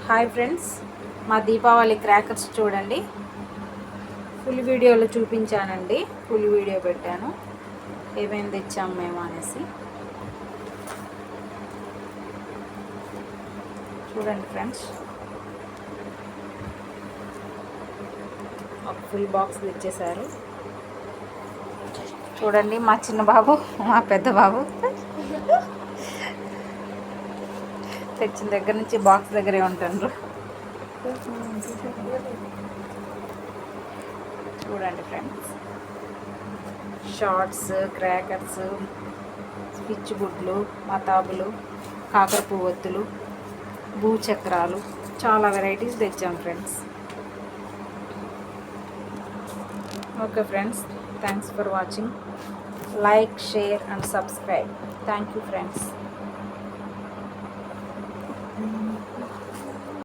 Hi friends, మా Deepavali crackers చూడండి. Full వీడియోలో చూపించానండి. ఫుల్ వీడియో పెట్టాను ఏమేమి తెచ్చాము మేము అనేసి. చూడండి ఫ్రెండ్స్, ఒక ఫుల్ బాక్స్ తెచ్చేశారు. చూడండి, మా చిన్న బాబు, మా పెద్ద బాబు తెచ్చిన దగ్గర నుంచి బాక్స్ దగ్గరే ఉంటుండ్రు. చూడండి ఫ్రెండ్స్, షార్ట్స్, క్రాకర్స్, స్విచ్ గుడ్లు, మతాబులు, కాకర పువ్వొత్తులు, భూచక్రాలు, చాలా వెరైటీస్ తెచ్చాం friends. Okay friends, thanks for watching. Like, share and subscribe. Thank you friends.